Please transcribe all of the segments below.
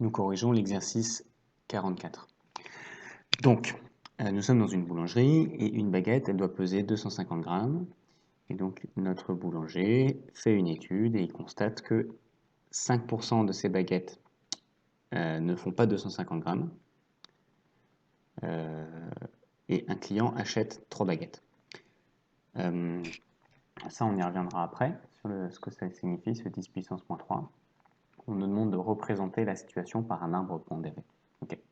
Nous corrigeons l'exercice 44. Donc, nous sommes dans une boulangerie et une baguette, elle doit peser 250 grammes. Et donc, notre boulanger fait une étude et il constate que 5% de ces baguettes ne font pas 250 grammes. Et un client achète 3 baguettes. Ça, on y reviendra après, sur ce que ça signifie, ce 10 puissance moins 3. On nous demande de représenter la situation par un arbre pondéré. Okay.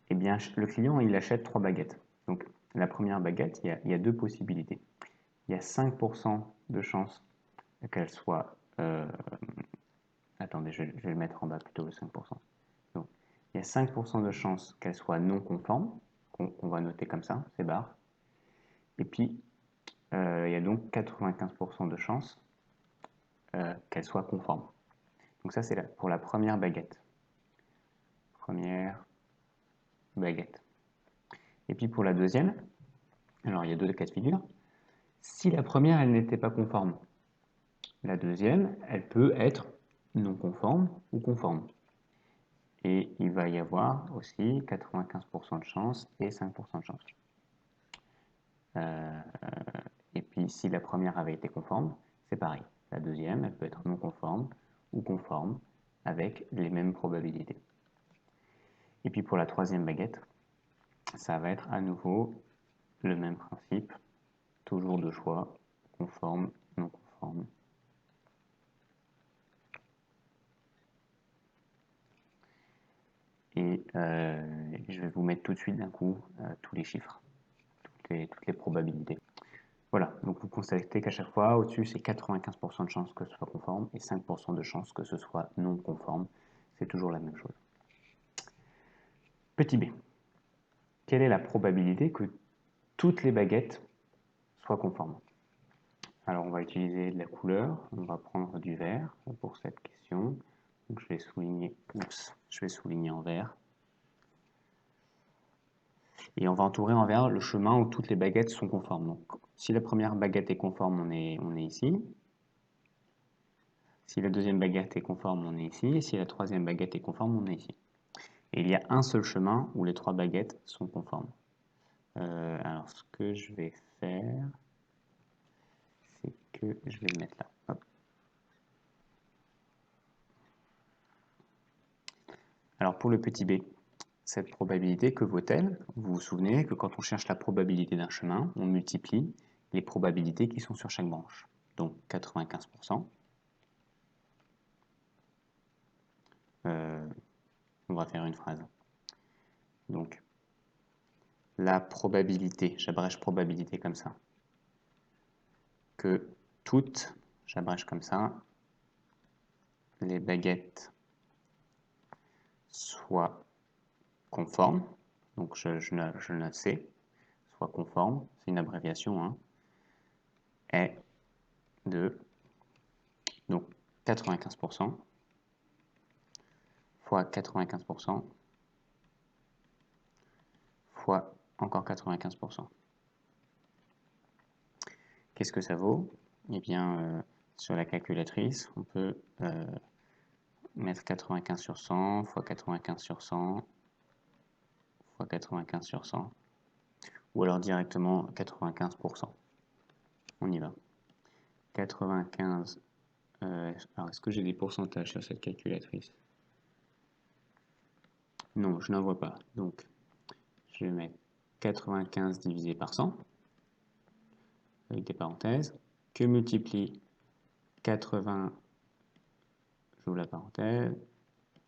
Eh bien, le client, il achète 3 baguettes. Donc, la première baguette, il y a deux possibilités. Il y a 5% de chance qu'elle soit... attendez, je vais le mettre en bas plutôt, le 5%. Donc, il y a 5% de chance qu'elle soit non conforme, qu'on va noter comme ça, ces barres. Et puis, il y a donc 95% de chance qu'elle soit conforme. Donc ça, c'est pour la première baguette. Première baguette. Et puis pour la deuxième, alors il y a deux cas de figure. Si la première, elle n'était pas conforme, la deuxième, elle peut être non conforme ou conforme. Et il va y avoir aussi 95% de chance et 5% de chance. Et puis si la première avait été conforme, c'est pareil. La deuxième, elle peut être non conforme ou conforme avec les mêmes probabilités. Et puis pour la troisième baguette, ça va être à nouveau le même principe, toujours deux choix, conforme, non conforme. Et je vais vous mettre tout de suite d'un coup tous les chiffres, toutes les probabilités. Voilà, donc vous constatez qu'à chaque fois, au-dessus, c'est 95% de chances que ce soit conforme et 5% de chances que ce soit non conforme. C'est toujours la même chose. Petit b. Quelle est la probabilité que toutes les baguettes soient conformes? Alors, on va utiliser de la couleur. On va prendre du vert pour cette question. Donc, je vais souligner en vert. Et on va entourer en vert le chemin où toutes les baguettes sont conformes. Donc, si la première baguette est conforme, on est ici. Si la deuxième baguette est conforme, on est ici. Et si la troisième baguette est conforme, on est ici. Et il y a un seul chemin où les trois baguettes sont conformes. Alors, ce que je vais faire, c'est que je vais le mettre là. Hop. Alors, pour le petit b, cette probabilité, que vaut-elle? Vous vous souvenez que quand on cherche la probabilité d'un chemin, on multiplie les probabilités qui sont sur chaque branche. Donc, 95%. On va faire une phrase. Donc, la probabilité, j'abrège probabilité comme ça, que toutes, j'abrège comme ça, les baguettes soient conformes, donc je note C, soit conforme, c'est une abréviation, hein, est de donc 95% fois 95% fois encore 95%. Qu'est-ce que ça vaut? Eh bien, sur la calculatrice, on peut mettre 95 sur 100 fois 95 sur 100 fois 95 sur 100, ou alors directement 95%. On y va. 95, alors est-ce que j'ai des pourcentages sur cette calculatrice? Non, je n'en vois pas. Donc, je vais mettre 95 divisé par 100, avec des parenthèses, que multiplie 80, j'ouvre la parenthèse,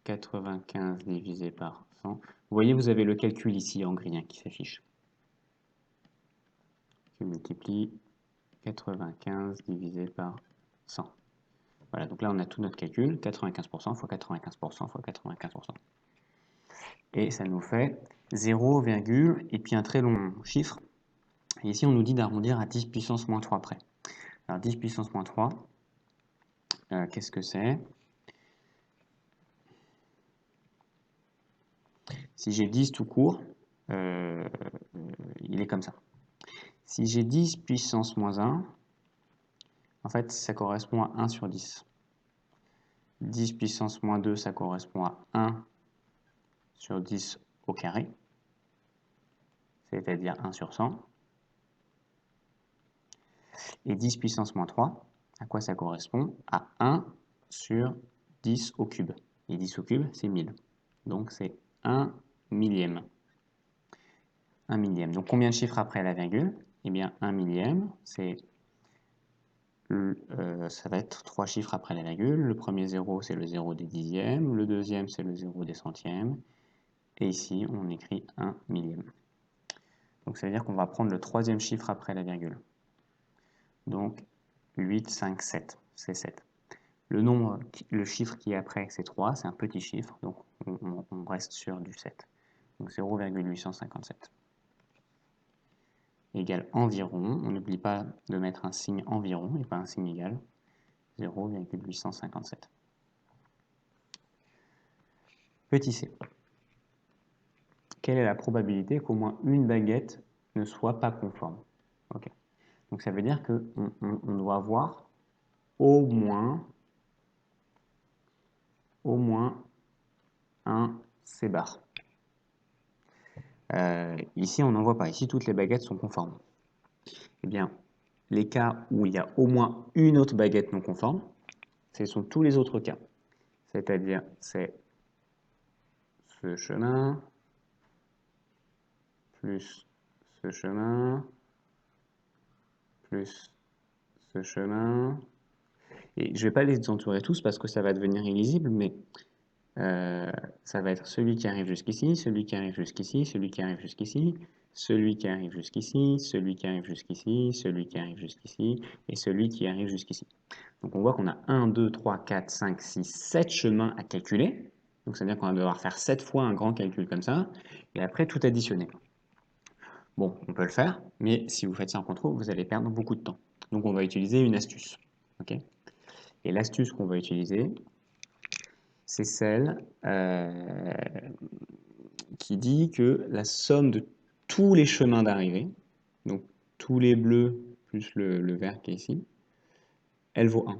95 divisé par 100. Vous voyez, vous avez le calcul ici en gris qui s'affiche. Que multiplie 95 divisé par 100. Voilà, donc là on a tout notre calcul, 95% fois 95% fois 95%. Et ça nous fait 0, et puis un très long chiffre. Et ici on nous dit d'arrondir à 10 puissance moins 3 près. Alors 10 puissance moins 3, qu'est-ce que c'est? Si j'ai 10 tout court, il est comme ça. Si j'ai 10 puissance moins 1, en fait ça correspond à 1 sur 10. 10 puissance moins 2, ça correspond à 1 sur 10 au carré, c'est-à-dire 1 sur 100. Et 10 puissance moins 3, à quoi ça correspond? À 1 sur 10 au cube. Et 10 au cube, c'est 1000. Donc c'est 1 millième. 1 millième. Donc combien de chiffres après la virgule? Eh bien 1 millième, ça va être 3 chiffres après la virgule. Le premier 0, c'est le 0 des dixièmes. Le deuxième, c'est le 0 des centièmes. Et ici, on écrit 1 millième. Donc ça veut dire qu'on va prendre le troisième chiffre après la virgule. Donc 8, 5, 7. C'est 7. Le chiffre qui est après, c'est 3. C'est un petit chiffre. Donc on reste sur du 7. Donc 0,857 égale environ. On n'oublie pas de mettre un signe environ et pas un signe égal. 0,857. Petit c. Quelle est la probabilité qu'au moins une baguette ne soit pas conforme? Okay. Donc ça veut dire qu'on doit avoir au moins un C bar. Ici, on n'en voit pas. Ici, toutes les baguettes sont conformes. Eh bien, les cas où il y a au moins une autre baguette non conforme, ce sont tous les autres cas. C'est-à-dire, c'est ce chemin, plus ce chemin, plus ce chemin. Et je ne vais pas les entourer tous parce que ça va devenir illisible, mais ça va être celui qui arrive jusqu'ici, celui qui arrive jusqu'ici, celui qui arrive jusqu'ici, celui qui arrive jusqu'ici, celui qui arrive jusqu'ici, celui qui arrive jusqu'ici, et celui qui arrive jusqu'ici. Donc on voit qu'on a 1, 2, 3, 4, 5, 6, 7 chemins à calculer. Donc ça veut dire qu'on va devoir faire 7 fois un grand calcul comme ça, et après tout additionner. Bon, on peut le faire, mais si vous faites ça en contrôle, vous allez perdre beaucoup de temps. Donc on va utiliser une astuce. Okay, et l'astuce qu'on va utiliser, c'est celle qui dit que la somme de tous les chemins d'arrivée, donc tous les bleus plus le vert qui est ici, elle vaut 1.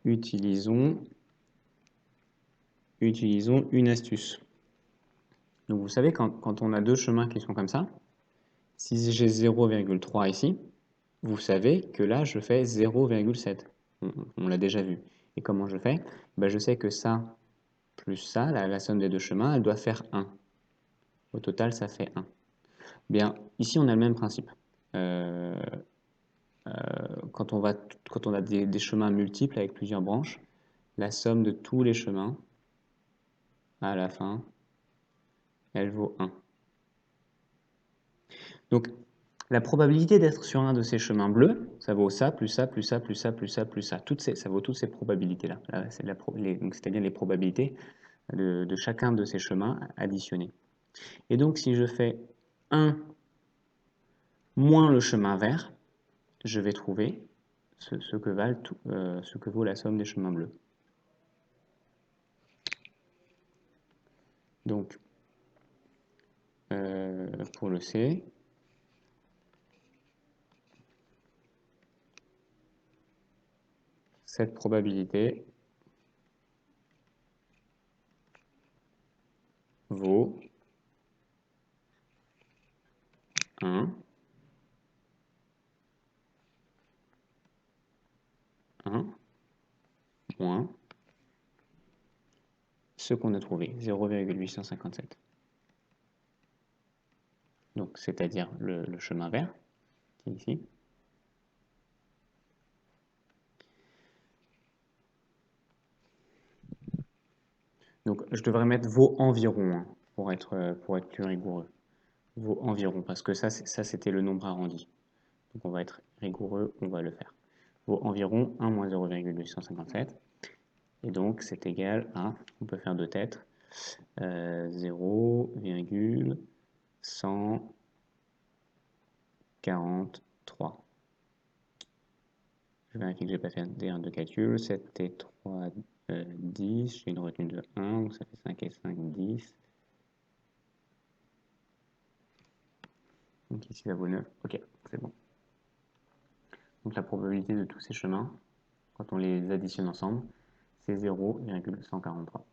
Utilisons une astuce. Donc vous savez, quand on a deux chemins qui sont comme ça, si j'ai 0,3 ici, vous savez que là, je fais 0,7. On l'a déjà vu. Et comment je fais? Ben, je sais que ça plus ça, la somme des deux chemins, elle doit faire 1. Au total, ça fait 1. Bien, ici, on a le même principe. Quand on a des chemins multiples avec plusieurs branches, la somme de tous les chemins, à la fin, elle vaut 1. Donc, la probabilité d'être sur un de ces chemins bleus, ça vaut ça, plus ça, plus ça, plus ça, plus ça, plus ça. Ça vaut toutes ces probabilités-là. C'est-à-dire les probabilités de chacun de ces chemins additionnés. Et donc, si je fais 1 moins le chemin vert, je vais trouver ce que vaut la somme des chemins bleus. Donc, pour le C, cette probabilité vaut 1 moins ce qu'on a trouvé, 0,857. Donc, c'est-à-dire le chemin vert, qui est ici. Donc, je devrais mettre vaut environ, hein, pour être plus rigoureux. Vaut environ, parce que ça c'était le nombre arrondi. Donc, on va être rigoureux, on va le faire. Vaut environ 1 moins 0,857. Et donc, c'est égal à, on peut faire deux têtes, 0,143. Je vérifie que je n'ai pas fait d'erreur de calcul. 7 et 3, 10. J'ai une retenue de 1, donc ça fait 5 et 5, 10. Donc ici, ça vaut 9. Ok, c'est bon. Donc la probabilité de tous ces chemins, quand on les additionne ensemble, c'est 0,143.